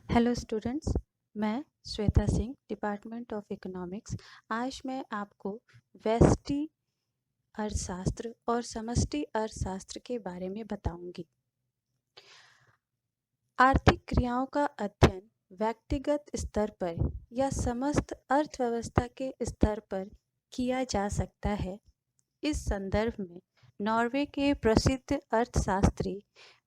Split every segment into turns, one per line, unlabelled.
Hello students, मैं Shweta Singh, department of economics. आज मैं आपको व्यष्टि अर्थशास्त्र और समष्टि अर्थशास्त्र के बारे में बताऊंगी। आर्थिक क्रियाओं का अध्ययन व्यक्तिगत स्तर पर या समस्त अर्थव्यवस्था के स्तर पर किया जा सकता है। इस संदर्भ में नॉर्वे के प्रसिद्ध अर्थशास्त्री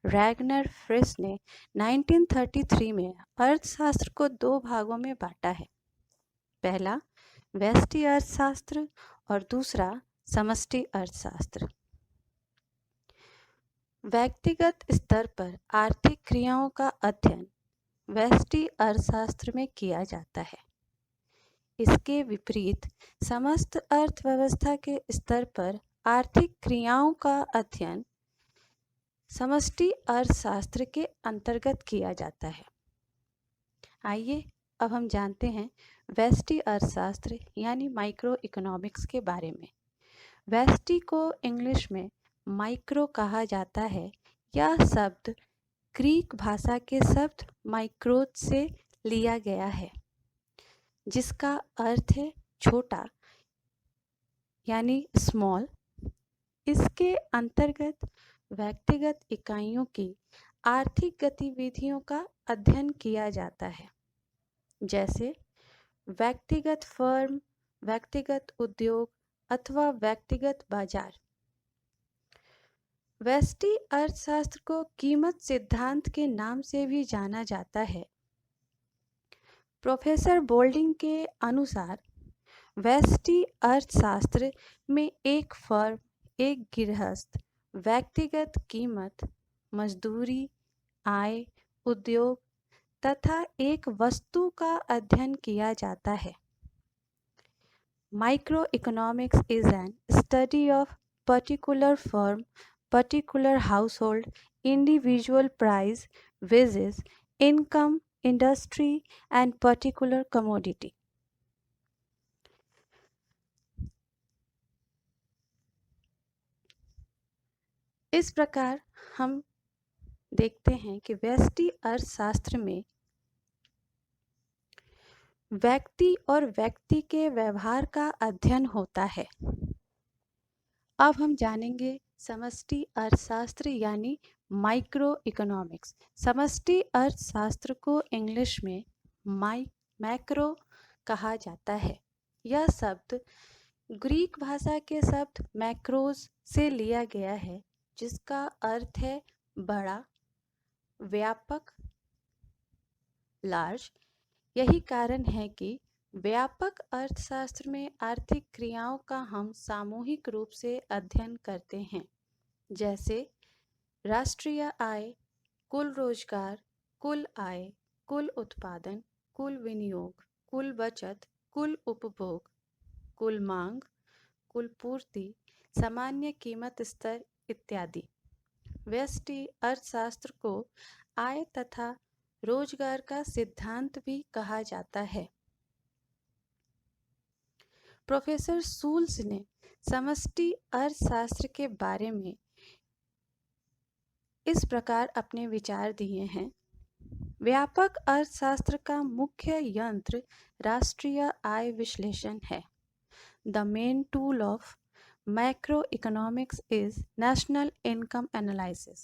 रैगनर फ्रिस ने 1933 में अर्थशास्त्र को दो भागों में बांटा है। पहला व्यष्टि अर्थशास्त्र और दूसरा समष्टि अर्थशास्त्र। व्यक्तिगत स्तर पर आर्थिक क्रियाओं का अध्ययन व्यष्टि अर्थशास्त्र में किया जाता है। इसके विपरीत समस्त अर्थव्यवस्था के स्तर पर आर्थिक क्रियाओं का अध्ययन समष्टि अर्थशास्त्र के अंतर्गत किया जाता है। आइए अब हम जानते हैं व्यष्टि अर्थशास्त्र यानी माइक्रो इकोनॉमिक्स के बारे में। व्यष्टि को इंग्लिश में माइक्रो कहा जाता है। यह शब्द ग्रीक भाषा के शब्द माइक्रोज से लिया गया है, जिसका अर्थ है छोटा यानी स्मॉल। इसके अंतर्गत व्यक्तिगत इकाइयों की आर्थिक गतिविधियों का अध्ययन किया जाता है, जैसे व्यक्तिगत फर्म, व्यक्तिगत उद्योग अथवा व्यक्तिगत बाजार। व्यष्टि अर्थशास्त्र को कीमत सिद्धांत के नाम से भी जाना जाता है। प्रोफेसर बोल्डिंग के अनुसार व्यष्टि अर्थशास्त्र में एक फर्म, एक गृहस्थ, व्यक्तिगत कीमत, मजदूरी, आय, उद्योग तथा एक वस्तु का अध्ययन किया जाता है। Micro economics is an study of particular firm, particular household, individual price, wages, income, industry and particular commodity. इस प्रकार हम देखते हैं कि व्यष्टि अर्थशास्त्र में व्यक्ति और व्यक्ति के व्यवहार का अध्ययन होता है। अब हम जानेंगे समष्टि अर्थशास्त्र यानी माइक्रो इकोनॉमिक्स। समष्टि अर्थशास्त्र को इंग्लिश में मैक्रो कहा जाता है। यह शब्द ग्रीक भाषा के शब्द मैक्रोस से लिया गया है, जिसका अर्थ है बड़ा, व्यापक, लार्ज। यही कारण है कि व्यापक अर्थशास्त्र में आर्थिक क्रियाओं का हम सामूहिक रूप से अध्ययन करते हैं, जैसे राष्ट्रीय आय, कुल रोजगार, कुल आय, कुल उत्पादन, कुल विनियोग, कुल बचत, कुल उपभोग, कुल मांग, कुल पूर्ति, सामान्य कीमत स्तर इत्यादि। व्यष्टि अर्थशास्त्र को आय तथा रोजगार का सिद्धांत भी कहा जाता है। प्रोफेसर शूल्स ने समष्टि अर्थशास्त्र के बारे में इस प्रकार अपने विचार दिए हैं। व्यापक अर्थशास्त्र का मुख्य यंत्र राष्ट्रीय आय विश्लेषण है। The main tool of macro economics is national income analysis.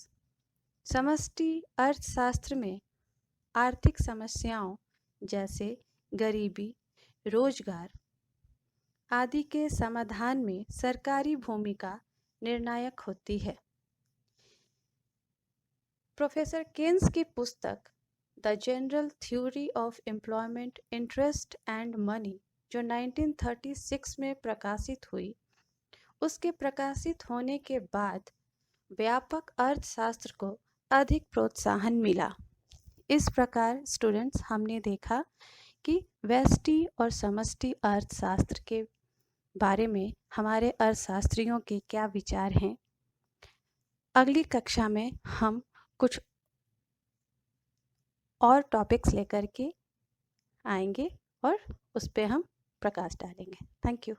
समष्टि अर्थशास्त्र में आर्थिक समस्याओं जैसे गरीबी, रोजगार आदि के समाधान में सरकारी भूमिका निर्णायक होती है। प्रोफेसर केन्स की पुस्तक the general theory of employment, interest and money, जो 1936 में प्रकाशित हुई, उसके प्रकाशित होने के बाद व्यापक अर्थशास्त्र को अधिक प्रोत्साहन मिला। इस प्रकार स्टूडेंट्स, हमने देखा कि व्यष्टि और समष्टि अर्थशास्त्र के बारे में हमारे अर्थशास्त्रियों के क्या विचार हैं। अगली कक्षा में हम कुछ और टॉपिक्स लेकर के आएंगे और उस पर हम प्रकाश डालेंगे। Thank you.